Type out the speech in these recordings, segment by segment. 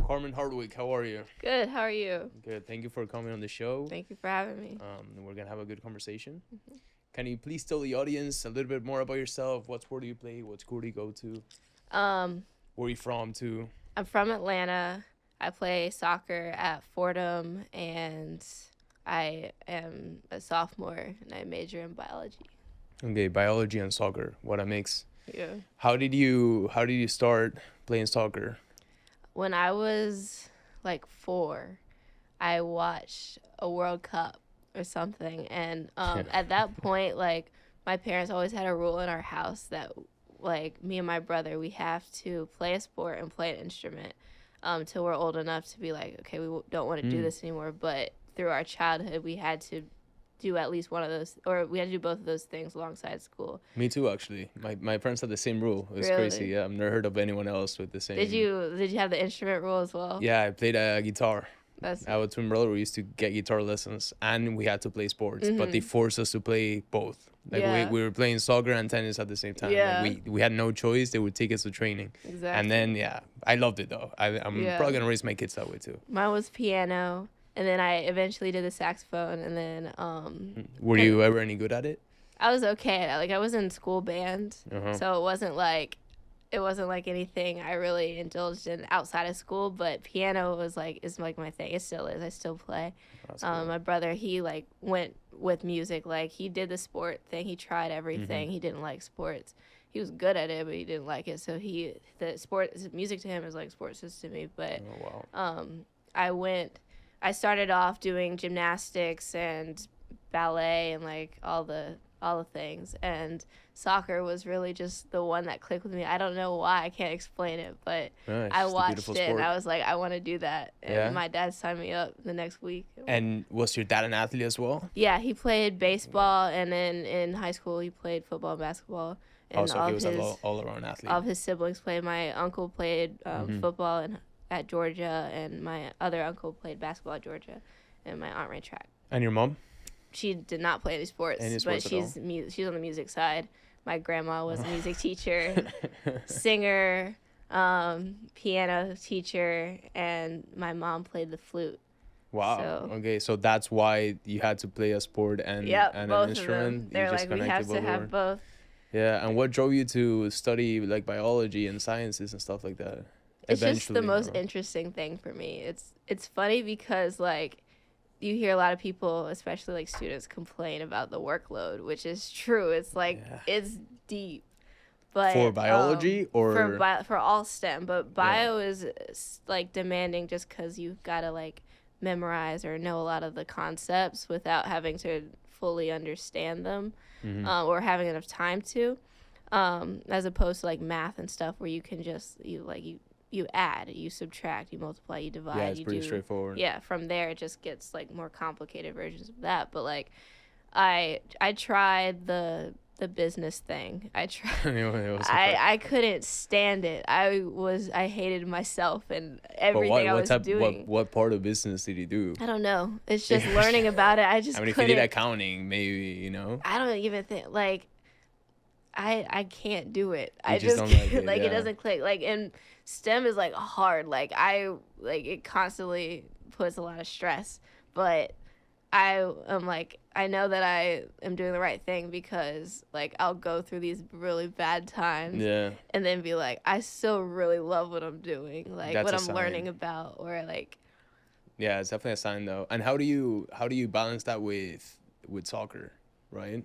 Carmen Hardwick, how are you? Good. How are you? Good. Thank you for coming on the show. Thank you for having me. We're gonna have a good conversation. Can you please tell the audience a little bit more about yourself? What sport do you play? What school do you go to? Um, Where are you from? Too? I'm from Atlanta. I play soccer at Fordham, and I am a sophomore, and I major in biology. Okay, biology and soccer. What a mix. Yeah. How did you start playing soccer? When I was like 4, I watched a World Cup or something, and at that point, like my parents always had a rule in our house that like me and my brother, we have to play a sport and play an instrument till we're old enough to be like, okay, we don't want to do this anymore. But through our childhood, we had to do at least one of those, or we had to do both of those things alongside school. Me too, actually. My parents had the same rule. It was Really? crazy. Yeah, I've never heard of anyone else with the same. Did you have the instrument rule as well? Yeah, I played guitar. That's I have a twin brother. We used to get guitar lessons, and we had to play sports, but they forced us to play both. Like Yeah. we were playing soccer and tennis at the same time. Yeah. Like we had no choice. They would take us to training, exactly. and then I loved it though. I'm Yeah. probably gonna raise my kids that way too. Mine was piano, and then I eventually did the saxophone, and then Were you ever any good at it? I was okay at it. Like I was in school band, Uh-huh. so it wasn't like anything I really indulged in outside of school. But piano is like my thing. It still is. I still play. That's cool. My brother, he like went with music. Like he did the sport thing. He tried everything. He didn't like sports. He was good at it, but he didn't like it. So music to him is like sports is to me. But Oh wow. I started off doing gymnastics and ballet and like all the things, and soccer was really just the one that clicked with me. I don't know why, I can't explain it, but Yeah, it's I just a watched beautiful it and sport. I was like, I want to do that. And Yeah? my dad signed me up the next week. And was your dad an athlete as well? Yeah, he played baseball, and then in high school he played football and basketball. And Also, he was an all-around athlete. all of his siblings played. My uncle played football at Georgia, and my other uncle played basketball at Georgia, and my aunt ran track. And your mom? She did not play any sports, Any sports but at she's on the music side. My grandma was a music teacher, singer, piano teacher, and my mom played the flute. Wow. So- Okay, so that's why you had to play a sport and Yep, and both an instrument. of them. They're You just like, we connected have to both have over. both. Yeah, and what drove you to study like biology and sciences and stuff like that? It's just the Eventually, most or- interesting thing for me. It's funny because like you hear a lot of people, especially like students, complain about the workload, which is true. It's like Yeah. it's deep. But For biology or for all STEM, but bio is like demanding just because you've got to like memorize or know a lot of the concepts without having to fully understand them or having enough time to, as opposed to like math and stuff where you can just you add, you subtract, you multiply, you divide. yeah, it's you pretty do, straightforward. Yeah, from there it just gets like more complicated versions of that. But like I tried the business thing. I tried. It was I couldn't stand it. I hated myself and but everything I was doing. what part of business did you do? I don't know. It's just learning about it. I just I mean, if couldn't. you did accounting, maybe. I don't even think like I can't do it. I just just don't like can't, it, like yeah. it doesn't click. Like and STEM is like hard. Like it constantly puts a lot of stress. But I am like I know that I am doing the right thing because like I'll go through these really bad times Yeah. and then be like I still really love what I'm doing. Like That's what a I'm sign. learning about or like Yeah, it's definitely a sign though. And how do you balance that with soccer, right?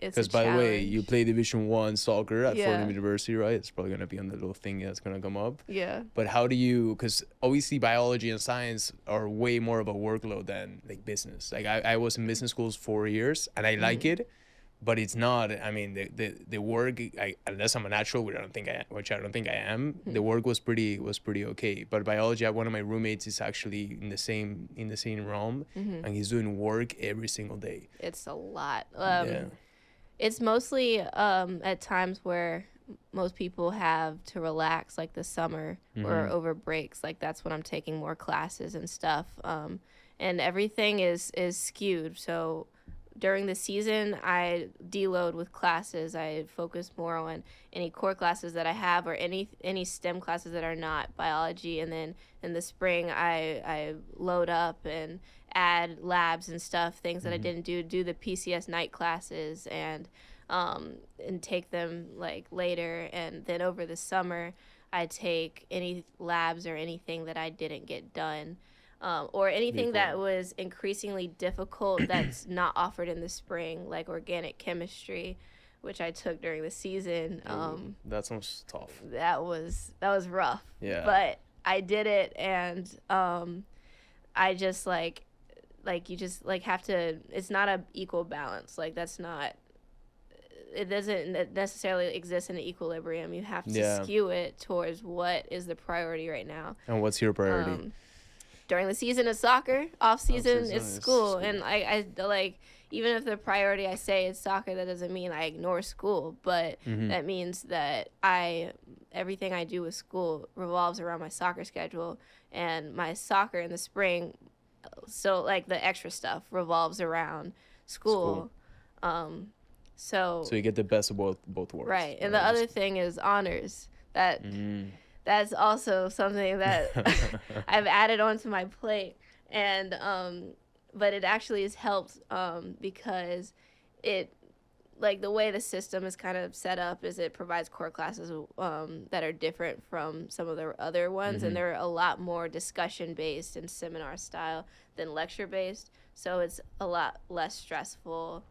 it's Because a by the way, challenge. you play Division 1 soccer at Yeah. Fordham University, right? It's probably gonna be on the little thing that's gonna come up. Yeah. But how do you? Because obviously biology and science are way more of a workload than like business. Like I was in business schools 4 years and I like it, but it's not. I mean the work. Unless I'm a natural, which I don't think I am. The work was pretty okay. But biology, one of my roommates is actually in the same realm, and he's doing work every single day. It's a lot. Yeah. It's mostly at times where most people have to relax, like the summer or over breaks. Like that's when I'm taking more classes and stuff. And everything is skewed. So during the season, I deload with classes. I focus more on any core classes that I have, or any STEM classes that are not biology. And then in the spring, I load up and add labs and stuff, things that I didn't do the PCS night classes, and take them like later. And then over the summer, I take any labs or anything that I didn't get done. Or anything that was increasingly difficult that's not offered in the spring, like organic chemistry, which I took during the season. That sounds tough. That was rough. Yeah. But I did it, and I just you just have to. It's not a equal balance. Like that's not. It doesn't necessarily exist in an equilibrium. You have to skew it towards what is the priority right now. And what's your priority? During the season is soccer, off season is school. And I like, even if the priority I say is soccer, that doesn't mean I ignore school, but that means that everything I do with school revolves around my soccer schedule, and my soccer in the spring, so like the extra stuff revolves around school. So you get the best of both worlds. Right. And the other thing is honors. That's also something that I've added onto my plate. And but it actually has helped because it, like, the way the system is kind of set up is it provides core classes that are different from some of the other ones, and they're a lot more discussion based and seminar style than lecture based, so it's a lot less stressful.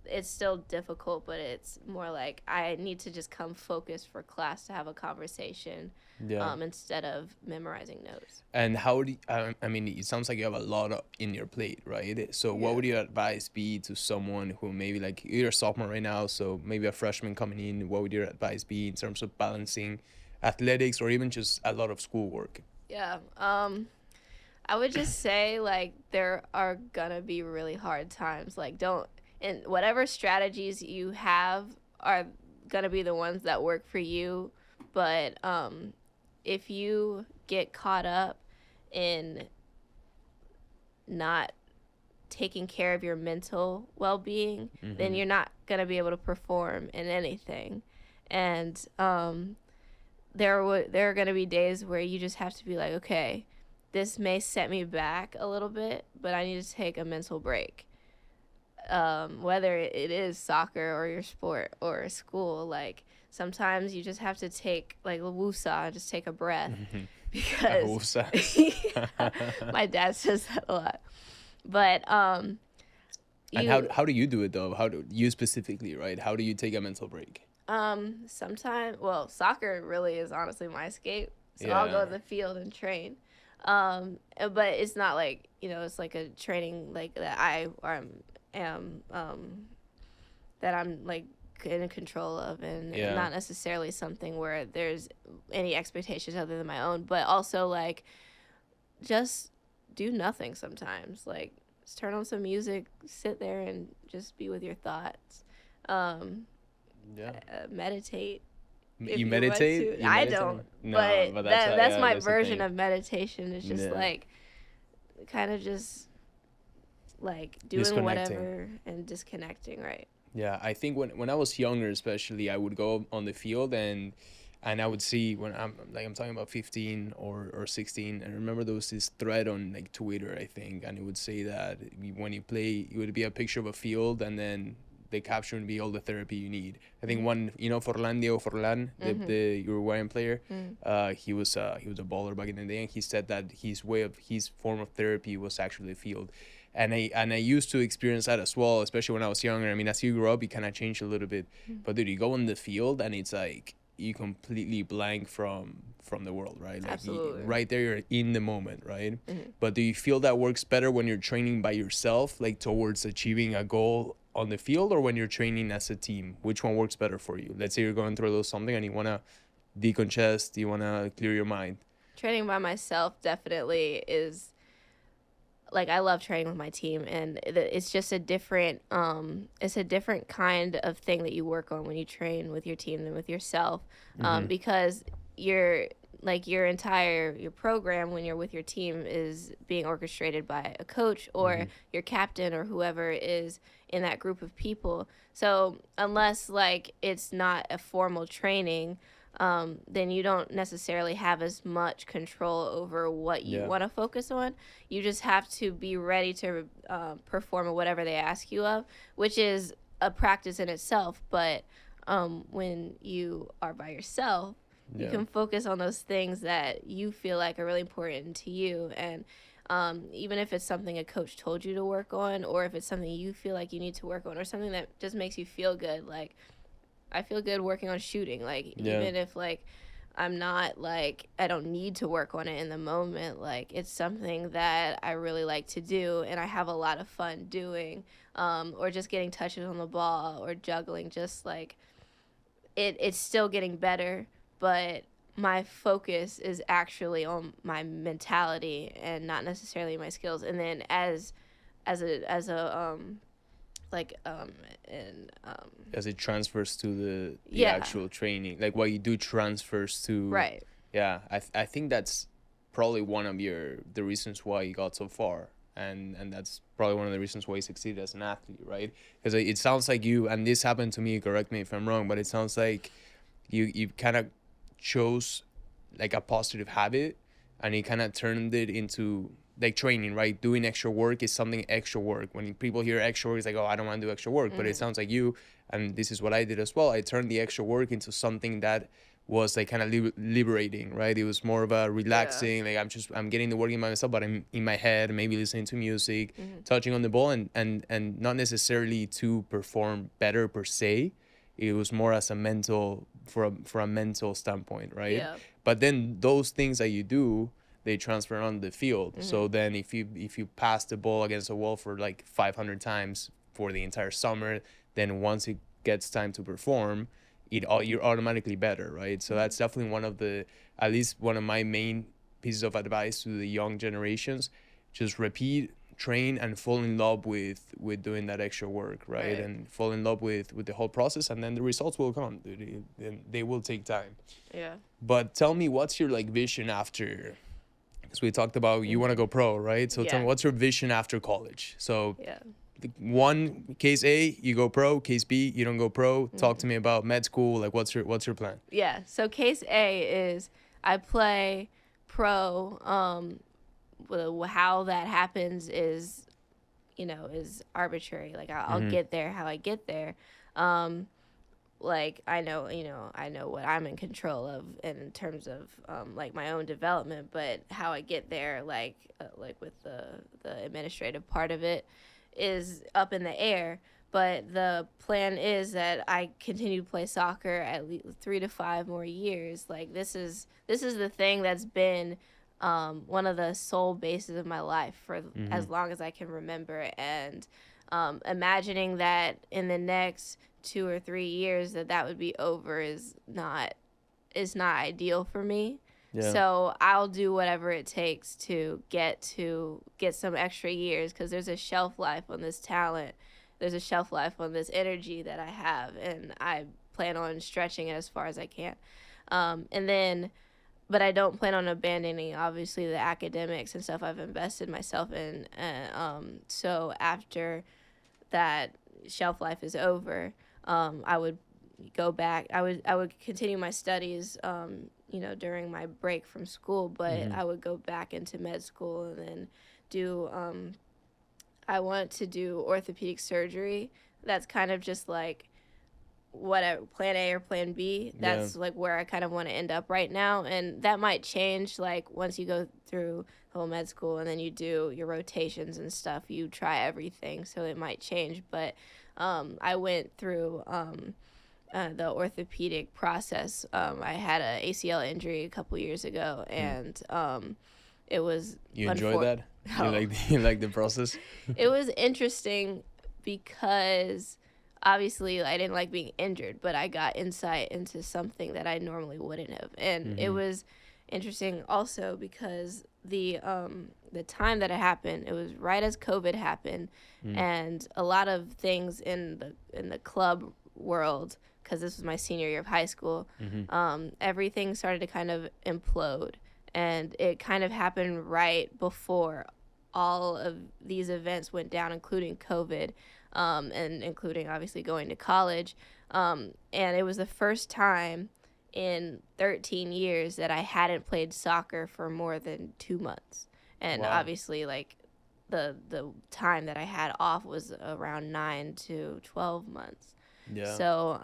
It's still difficult, but it's more like I need to just come focused for class to have a conversation instead of memorizing notes. And how do you, I mean, it sounds like you have a lot in your plate, right? So what would your advice be to someone who maybe, like, you're a sophomore right now, so maybe a freshman coming in? What would your advice be in terms of balancing athletics or even just a lot of schoolwork? Yeah. I would just say, like, there are gonna be really hard times. Like, and whatever strategies you have are going to be the ones that work for you. But if you get caught up in not taking care of your mental well-being, then you're not going to be able to perform in anything. And there are going to be days where you just have to be like, okay, this may set me back a little bit, but I need to take a mental break. Whether it is soccer or your sport or school, like, sometimes you just have to take, like, wusa, just take a breath, because my dad says that a lot. But and how do you do it though? How do you specifically, right? How do you take a mental break? Sometimes, well, soccer really is honestly my escape, so I'll go to the field and train. But it's not like, it's like a training like that that I'm like in control of, and not necessarily something where there's any expectations other than my own, but also, like, just do nothing sometimes. Like, just turn on some music, sit there and just be with your thoughts. Meditate. You meditate? I don't. No, but that's my version of meditation. It's just like kind of just like doing whatever and disconnecting, right? Yeah, I think when I was younger, especially, I would go on the field and I would see, when I'm talking about 15 or 16, and I remember there was this thread on, like, Twitter, I think, and it would say that when you play, it would be a picture of a field, and then the caption would be all the therapy you need. I think Diego Forlan, the Uruguayan player, he was a baller back in the day, and he said that his form of therapy was actually the field. And I used to experience that as well, especially when I was younger. I mean, as you grow up, you kind of change a little bit. But dude, you go in the field and it's like you completely blank from the world, right? Like, absolutely. Right there, you're in the moment, right? But do you feel that works better when you're training by yourself, like towards achieving a goal on the field, or when you're training as a team? Which one works better for you? Let's say you're going through a little something and you want to decongest, you want to clear your mind. Training by myself definitely is... Like, I love training with my team, and it's just a different kind of thing that you work on when you train with your team than with yourself, because you're like your program when you're with your team is being orchestrated by a coach or your captain or whoever is in that group of people. So unless like it's not a formal training, then you don't necessarily have as much control over what you want to focus on. You just have to be ready to perform whatever they ask you of, which is a practice in itself. But when you are by yourself, you can focus on those things that you feel like are really important to you. And even if it's something a coach told you to work on, or if it's something you feel like you need to work on, or something that just makes you feel good, like I feel good working on shooting. Like even if like I'm not like I don't need to work on it in the moment, like it's something that I really like to do and I have a lot of fun doing. Or just getting touches on the ball or juggling, just like it's still getting better, but my focus is actually on my mentality and not necessarily my skills. And then as a like and as it transfers to the actual training, like what you do transfers to right. I think that's probably one of the reasons why you got so far, and that's probably one of the reasons why you succeeded as an athlete, right? Because it sounds like you, and this happened to me, correct me if I'm wrong, but it sounds like you kind of chose like a positive habit and you kind of turned it into like training, right? Doing extra work is something extra work. When people hear extra work, it's like, oh, I don't want to do extra work. But it sounds like you, and this is what I did as well, I turned the extra work into something that was like kind of liberating, right? It was more of a relaxing, like I'm getting the work in by myself, but I'm in my head, maybe listening to music, touching on the ball, and not necessarily to perform better per se. It was more as a mental, for a mental standpoint, right? Yeah. But then those things that you do, they transfer on the field. So then if you pass the ball against the wall for like 500 times for the entire summer, then once it gets time to perform, you're automatically better, right? So that's definitely at least one of my main pieces of advice to the young generations. Just repeat, train, and fall in love with doing that extra work, right? And fall in love with the whole process, and then the results will come. They will take time. Yeah. But tell me, what's your like vision after? Because we talked about you want to go pro, right? So tell me, what's your vision after college? So one, case A, you go pro. Case B, you don't go pro. Talk to me about med school. Like, what's your plan? Yeah. So case A is I play pro. How that happens is, is arbitrary. Like I'll get there how I get there. Like I know what I'm in control of in terms of like my own development, but how I get there, like with the administrative part of it, is up in the air. But the plan is that I continue to play soccer at least 3 to 5 more years. Like this is the thing that's been one of the sole bases of my life for as long as I can remember. And imagining that in the next 2 or 3 years that would be over is not ideal for me. Yeah. So I'll do whatever it takes to get some extra years, because there's a shelf life on this talent. There's a shelf life on this energy that I have, and I plan on stretching it as far as I can. But I don't plan on abandoning, obviously, the academics and stuff I've invested myself in. So after that shelf life is over, I would go back. I would continue my studies, during my break from school, but I would go back into med school and then do, I want to do orthopedic surgery. That's kind of just like whatever, plan A or plan B. That's like where I kind of want to end up right now. And that might change, like once you go through the whole med school and then you do your rotations and stuff, you try everything. So it might change. But I went through the orthopedic process. I had an ACL injury a couple years ago, and it was... You enjoy that? You like the process? It was interesting because obviously I didn't like being injured, but I got insight into something that I normally wouldn't have. And it was interesting also because the time that it happened, it was right as COVID happened, and a lot of things in the club world because this was my senior year of high school, Mm-hmm. everything started to kind of implode. And it kind of happened right before all of these events went down, including COVID, and including obviously going to college. And it was the first time in 13 years that I hadn't played soccer for more than 2 months. And Wow. obviously, like, the time that I had off was around 9 to 12 months. Yeah. So,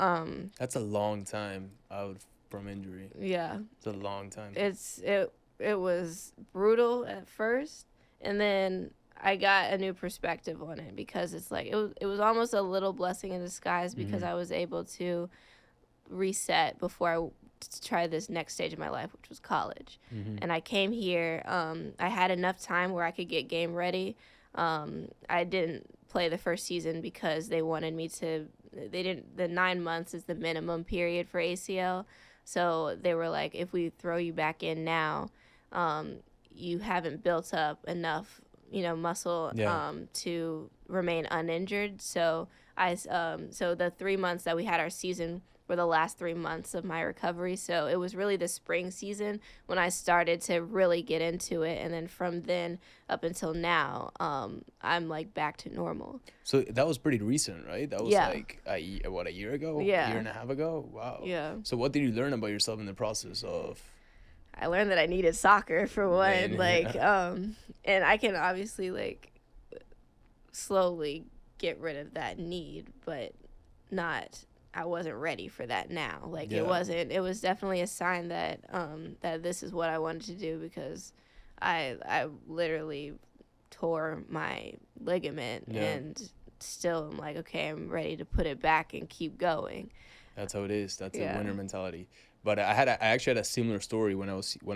That's a long time out from injury. yeah, It's a long time. it was brutal at first, and then I got a new perspective on it, because it's like it was almost a little blessing in disguise, because Mhm. I was able to reset before I try this next stage of my life, which was college. Mhm. And I came here. I had enough time where I could get game ready. I didn't play the first season because they wanted me to. They didn't. The 9 months is the minimum period for ACL, so they were like, if we throw you back in now, you haven't built up enough, muscle, Yeah. to remain uninjured. So so the 3 months that we had our season were the last 3 months of my recovery. So it was really the spring season when I started to really get into it, and then from then up until now, I'm like back to normal. So that was pretty recent, right? That was Yeah. like a year ago? Yeah. A year and a half ago? Wow. Yeah. So what did you learn about yourself in the process of? I learned that I needed soccer for one, Man, like, yeah. and I can obviously like slowly get rid of that need, but not. I wasn't ready for that now. Like, Yeah. it wasn't. It was definitely a sign that that this is what I wanted to do, because I literally tore my ligament, Yeah. and still I'm like, okay, I'm ready to put it back and keep going. That's how it is. That's a Yeah. winner mentality. But I actually had a similar story when I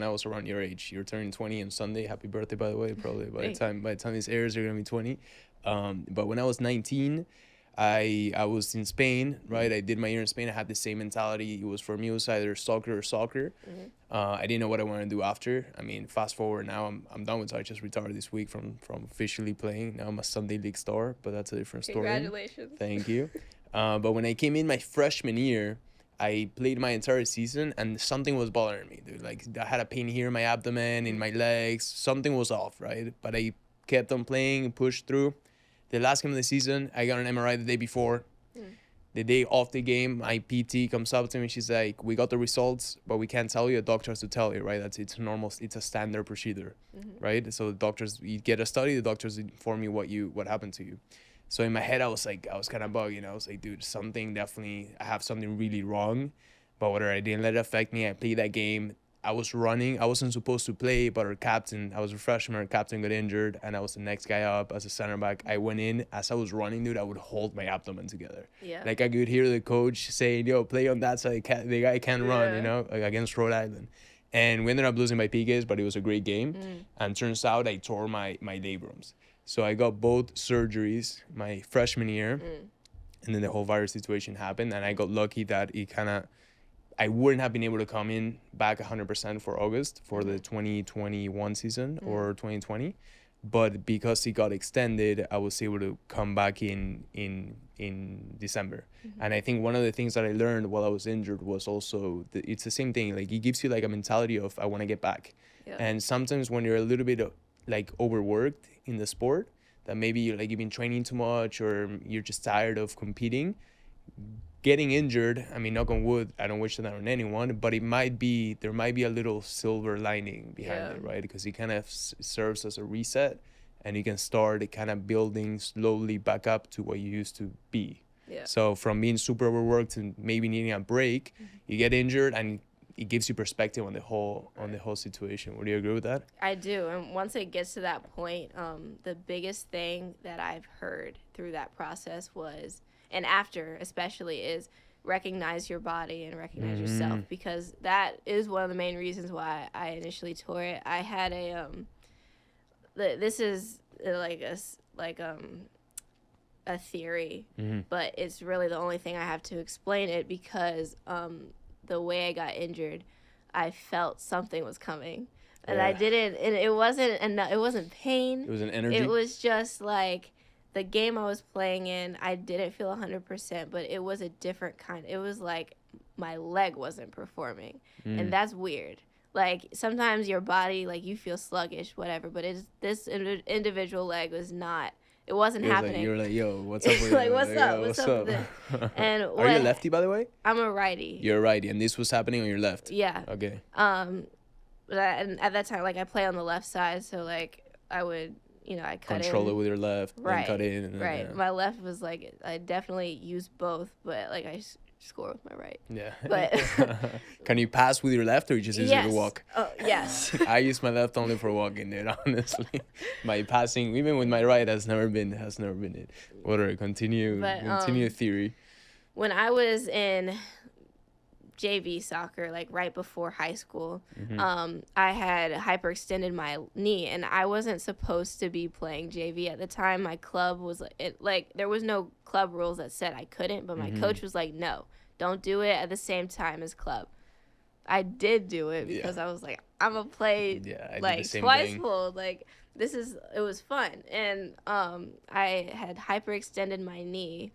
was around your age. You're turning 20 on Sunday. Happy birthday, by the way. Probably by the time this airs, you're gonna be 20. But when I was 19, I was in Spain, right? I did my year in Spain. I had the same mentality. It was for me, it was either soccer or soccer. I didn't know what I wanted to do after. I mean, fast forward now, I'm done with it. I just retired this week from officially playing. Now I'm a Sunday League star, but that's a different story. Congratulations. Thank you. But when I came in my freshman year, I played my entire season, and something was bothering me, dude. Like, I had a pain here in my abdomen, in my legs. Something was off, right? But I kept on playing, pushed through. The last game of the season, I got an MRI the day before. The day of the game, my PT comes up to me. She's like, "We got the results, but we can't tell you. The doctor has to tell you, right? It's normal. It's a standard procedure, right? So the doctors, you get a study. The doctors inform you what happened to you." So in my head, I was kind of bugged, I was like, dude, I have something really wrong. But whatever, I didn't let it affect me. I played that game. I was running. I wasn't supposed to play, but I was a freshman, our captain got injured, and I was the next guy up as a center back. I went in. As I was running, dude, I would hold my abdomen together. Yeah. Like, I could hear the coach saying, yo, play on that side. The guy can't run, Yeah. like against Rhode Island. And we ended up losing by PKs, but it was a great game. And turns out I tore my labrums. So I got both surgeries my freshman year, and then the whole virus situation happened, and I got lucky that I wouldn't have been able to come in back 100% for August for the 2021 season or 2020, but because it got extended, I was able to come back in December. And I think one of the things that I learned while I was injured was also it's the same thing. Like, it gives you like a mentality of, I want to get back. Yeah. And sometimes when you're a little bit like overworked in the sport, that maybe you've been training too much, or you're just tired of competing, getting injured, I mean, knock on wood, I don't wish that on anyone, but there might be a little silver lining behind it, right? Because it kind of serves as a reset, and you can start kind of building slowly back up to what you used to be. Yeah. So from being super overworked and maybe needing a break, you get injured, and it gives you perspective on the whole situation. Would you agree with that? I do. And once it gets to that point, the biggest thing that I've heard through that process was, and after especially, is recognize your body and recognize yourself, because that is one of the main reasons why I initially tore it. I had this is a theory, but it's really the only thing I have to explain it, because the way I got injured, I felt something was coming, and I didn't, and it wasn't pain. It was an energy. It was just like the game I was playing in, I didn't feel 100%, but it was a different kind. It was like my leg wasn't performing, and that's weird. Like sometimes your body, like you feel sluggish, whatever, but this individual leg was not. It wasn't happening. Like, you were like, yo, what's up with like, what's like, up? yo, What's up with this? And Are you a lefty, by the way? I'm a righty. You're a righty, and this was happening on your left. Yeah. Okay. And at that time, like I play on the left side, so like I would, I cut control in. it with your left, right? Then cut in, and then, right. Yeah. My left was like I definitely used both, but like I score with my right. Yeah. But can you pass with your left, or you just use it to walk? Oh yes. I use my left only for walking, dude. Honestly, my passing, even with my right, has never been it. Whatever. Continue theory. When I was in JV soccer, like right before high school, I had hyperextended my knee, and I wasn't supposed to be playing JV at the time. My club was like there was no club rules that said I couldn't, but my coach was like, no, don't do it at the same time as club. I did do it because I was like, I'm gonna play like twice full. Like it was fun, and I had hyperextended my knee.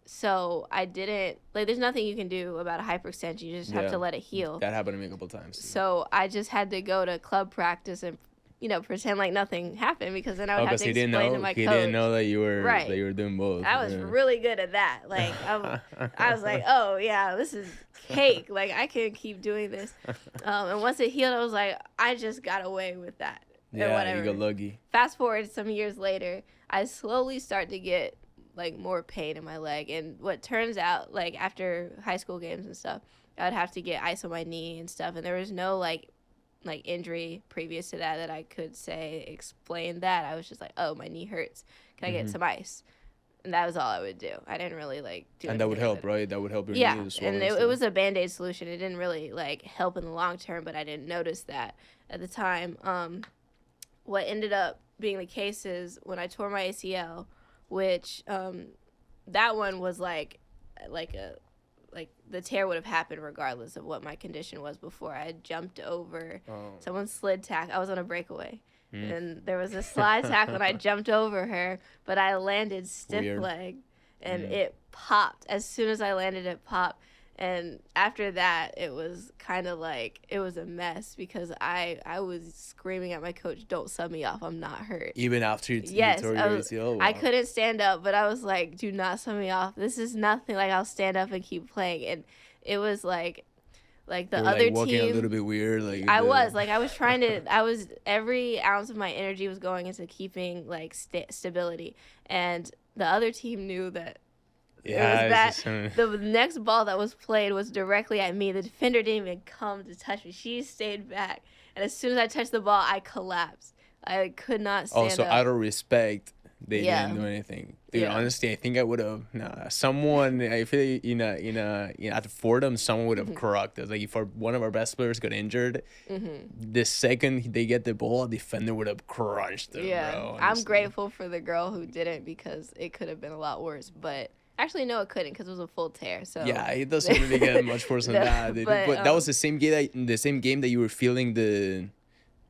So I didn't, like, there's nothing you can do about a hyperextension. You just have to let it heal. That happened to me a couple times. So I just had to go to club practice and, pretend like nothing happened, because then I would have to explain to my coach. He didn't know that you were doing both. I was really good at that. Like, I was like, oh, yeah, this is cake. Like, I can keep doing this. And once it healed, I was like, I just got away with that. Yeah, or whatever. You got lucky. Fast forward some years later, I slowly start to get like more pain in my leg, and what turns out, like after high school games and stuff, I would have to get ice on my knee and stuff, and there was no like injury previous to that I could explain that. I was just like, oh, my knee hurts, can I get some ice? And that was all I would do. I didn't really like do and that would help, right? That would help your knee as well. And it was a Band-Aid solution. It didn't really like help in the long term, but I didn't notice that at the time. What ended up being the case is when I tore my ACL, which that one was like the tear would have happened regardless of what my condition was before. I had jumped over someone slid tackle. I was on a breakaway, and there was a slide tackle, and I jumped over her, but I landed stiff leg, and it popped. As soon as I landed, it popped. And after that, it was kind of like, it was a mess, because I was screaming at my coach, don't sub me off, I'm not hurt. Even after you tore your ACL? Wow. I couldn't stand up, but I was like, do not sub me off. This is nothing. Like, I'll stand up and keep playing. And it was like the other team. Walking a little bit weird. I was trying to, every ounce of my energy was going into keeping like stability. And the other team knew that. Yeah, the next ball that was played was directly at me. The defender didn't even come to touch me. She stayed back. And as soon as I touched the ball, I collapsed. I could not stand up. So out of respect, they didn't do anything. Dude, honestly, I think I would have. Someone, I feel at Fordham, someone would have cracked us. Like, if one of our best players got injured, the second they get the ball, a defender would have crunched them, bro. I'm grateful for the girl who didn't, because it could have been a lot worse. But actually, no, it couldn't, because it was a full tear. So yeah, it doesn't really get much worse than that. But that was the same game that you were feeling the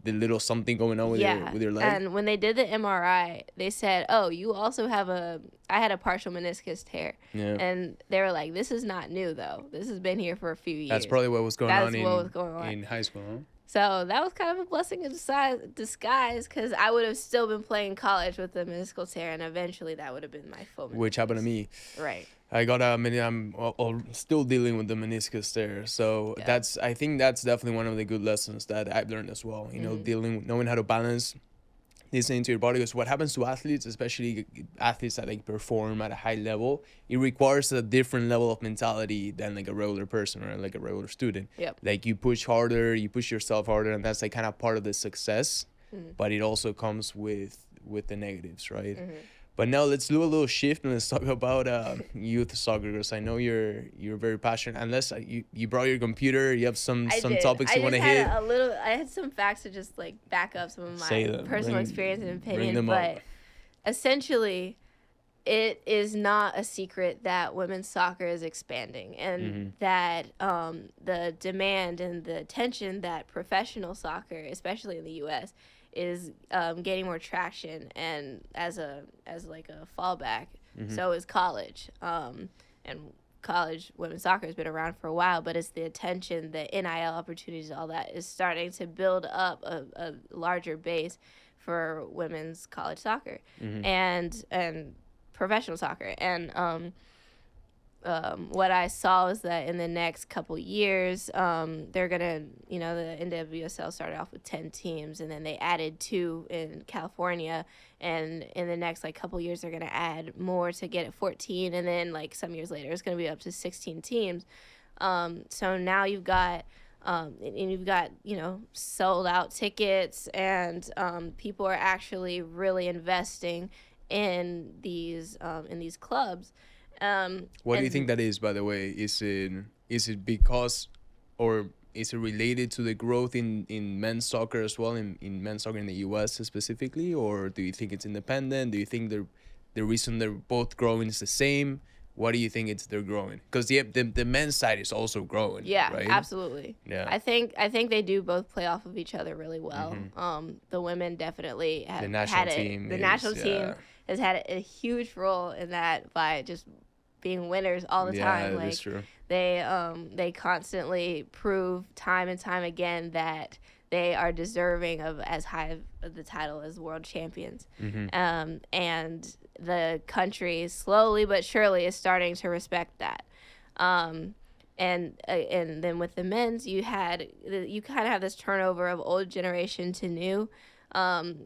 little something going on with your leg. And when they did the MRI, they said, oh, you also have I had a partial meniscus tear. Yeah. And they were like, this is not new, though. This has been here for a few years. That's probably what was going on in high school, huh? So that was kind of a blessing in disguise, because I would have still been playing college with a meniscal tear, and eventually that would have been my full meniscus. Which happened to me. Right. I'm still dealing with the meniscus tear. So I think that's definitely one of the good lessons that I've learned as well. Knowing how to balance this into your body. Because what happens to athletes, especially athletes that like perform at a high level, it requires a different level of mentality than like a regular person or like a regular student. Yep. Like, you push harder, you push yourself harder, and that's like kind of part of the success. But it also comes with the negatives, right? But now let's do a little shift, and let's talk about youth soccer, because I know you're very passionate. Unless you brought your computer, you have some topics you want to hit. I had some facts to just like back up some of my personal experience and opinion. But essentially, it is not a secret that women's soccer is expanding, and that the demand and the attention that professional soccer, especially in the U.S., is gaining more traction, and as like a fallback. So is college. And college women's soccer has been around for a while, but it's the attention, the NIL opportunities, all that is starting to build up a larger base for women's college soccer and professional soccer. And what I saw was that in the next couple years, they're gonna, the NWSL started off with 10 teams, and then they added 2 in California, and in the next like couple years, they're gonna add more to get it 14, and then like some years later, it's gonna be up to 16 teams. So now you've got sold out tickets, and people are actually really investing in these clubs. What do you think that is, by the way? Is it because, or is it related to the growth in men's soccer as well, in men's soccer in the U.S. specifically, or do you think it's independent? Do you think the reason they're both growing is the same? What do you think they're growing? Because the men's side is also growing. Yeah, right? Absolutely. Yeah, I think they do both play off of each other really well. The women definitely have the national had it. team. The national team has had a huge role in that by just being winners all the time. Yeah, that's true. They constantly prove time and time again that they are deserving of as high of the title as world champions. And the country slowly but surely is starting to respect that. And then with the men's, you kind of have this turnover of old generation to new,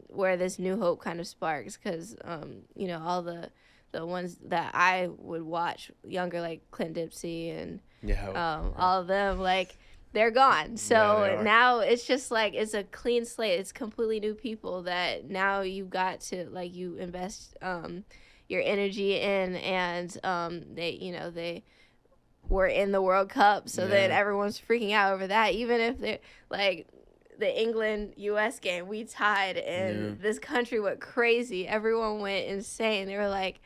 where this new hope kind of sparks, because all the ones that I would watch younger, like Clint Dempsey and all of them, like, they're gone. So now it's just like, it's a clean slate. It's completely new people that now you've got to, like, you invest your energy in, and they were in the World Cup, so then everyone's freaking out over that, even if they're like the England-US game, we tied, and this country went crazy. Everyone went insane. They were like,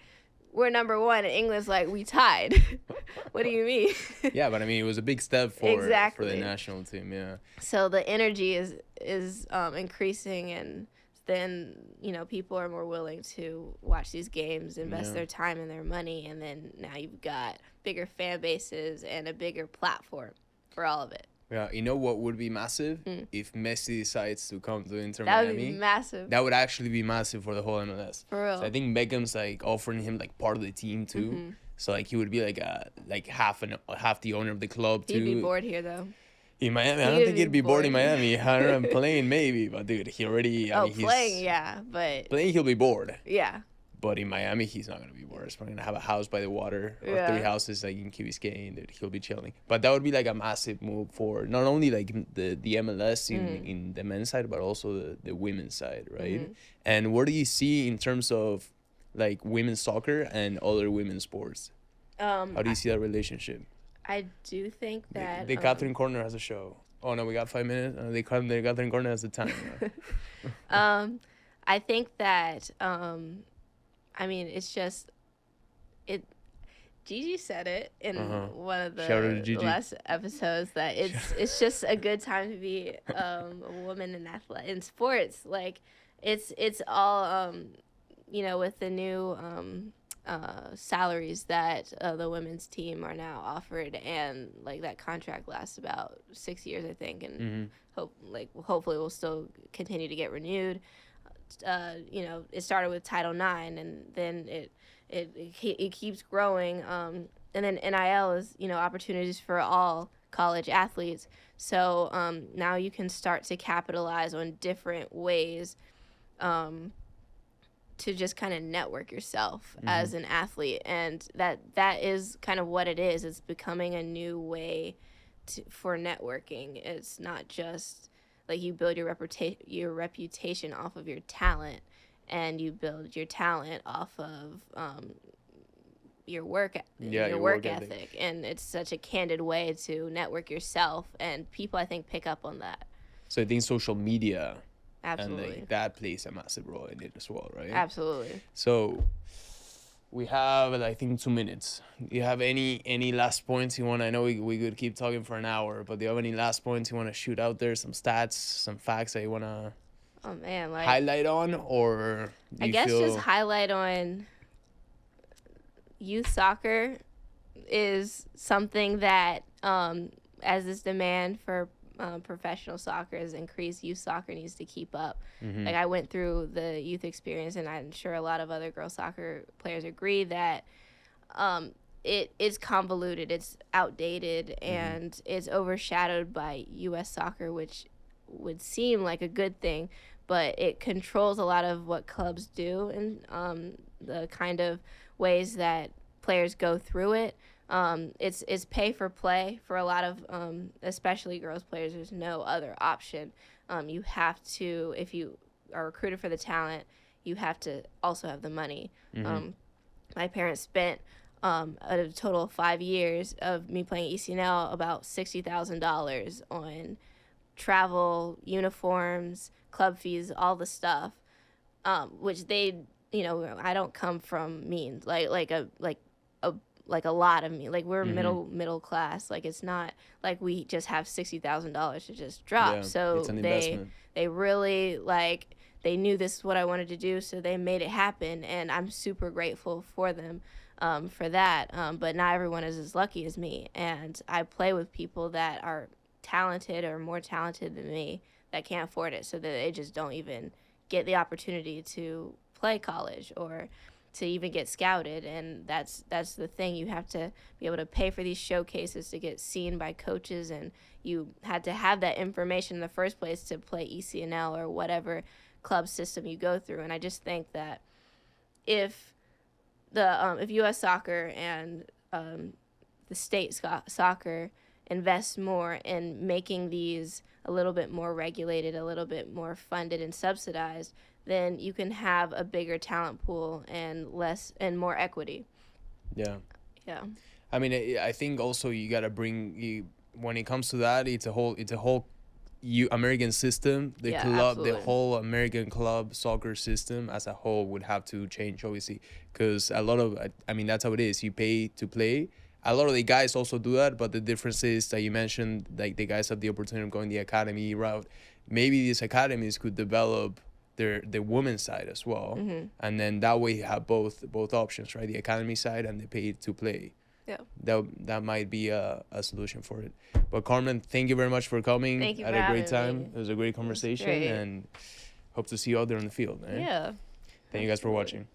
we're number 1, and England's like, we tied. What do you mean? Yeah, but I mean, it was a big step for the national team. Yeah. So the energy is increasing, and then people are more willing to watch these games, invest their time and their money, and then now you've got bigger fan bases and a bigger platform for all of it. Yeah, you know what would be massive? If Messi decides to come to Inter That Miami. would be massive. That would actually be massive for the whole MLS. For real. So I think Beckham's like offering him like part of the team too. So like he would be like half the owner of the club too. He'd be bored here though. In Miami, I don't think he'd be bored in Miami. I don't know, playing maybe, but dude, he already. Playing, yeah, but playing he'll be bored. Yeah. But in Miami, he's not gonna be bored. He's probably gonna have a house by the water, or 3 houses like in Key Biscayne. That he'll be chilling. But that would be like a massive move for not only like the MLS in the men's side, but also the women's side, right? And what do you see in terms of like women's soccer and other women's sports? How do you see that relationship? I do think that the Catherine Corner has a show. Oh no, we got 5 minutes. The Catherine Corner has the time. I think that I mean, it's just Gigi said it in one of the last episodes that it's just a good time to be a woman in sports. Like it's all with the new salaries that the women's team are now offered, and like that contract lasts about 6 years, I think, and hopefully will still continue to get renewed. It started with Title IX, and then it keeps growing. And then NIL is, opportunities for all college athletes. So now you can start to capitalize on different ways to just kind of network yourself as an athlete. And that is kind of what it is. It's becoming a new way for networking. It's not just like you build your reputation off of your talent, and you build your talent off of your work ethic. And it's such a candid way to network yourself, and people, I think, pick up on that. So I think social media, absolutely, and that plays a massive role in it as well, right? Absolutely. So we have, I think, 2 minutes. Do you have any last points you want? I know we could keep talking for an hour, but do you have any last points you want to shoot out there? Some stats, some facts that you want to Oh man, like highlight on, or do I you guess feel just highlight on youth soccer is something that as this demand for professional soccer has increased, youth soccer needs to keep up. Like I went through the youth experience, and I'm sure a lot of other girls soccer players agree that it is convoluted, it's outdated, and it's overshadowed by U.S. soccer, which would seem like a good thing, but it controls a lot of what clubs do and the kind of ways that players go through it. It's pay for play for a lot of, especially girls players. There's no other option. You have to, if you are recruited for the talent, you have to also have the money. My parents spent a total of 5 years of me playing ECNL about $60,000 on travel, uniforms, club fees, all the stuff, which they, I don't come from means like a lot of me. Like we're middle class. Like it's not like we just have $60,000 to just drop. Yeah, so it's an investment. they really they knew this is what I wanted to do, so they made it happen, and I'm super grateful for them for that. But not everyone is as lucky as me, and I play with people that are talented or more talented than me that can't afford it, so that they just don't even get the opportunity to play college or to even get scouted. And that's the thing. You have to be able to pay for these showcases to get seen by coaches, and you had to have that information in the first place to play ECNL or whatever club system you go through. And I just think that if U.S. soccer and the state soccer invest more in making these a little bit more regulated, a little bit more funded and subsidized, then you can have a bigger talent pool and less and more equity. Yeah. Yeah. I mean, I think also you gotta bring when it comes to that, it's a whole American system. The club, absolutely. the whole American club soccer system as a whole would have to change, obviously, because a lot of, I mean, that's how it is. You pay to play. A lot of the guys also do that, but the difference is that you mentioned, like the guys have the opportunity of going the academy route. Maybe these academies could develop the women's side as well, and then that way you have both options, right? The academy side and the pay to play. Yeah. That might be a solution for it. But Carmen, thank you very much for coming. Thank you Had for a great having time. me. It was a great conversation, great. and hope to see you out there in the field, man. Yeah. Thank you guys for watching.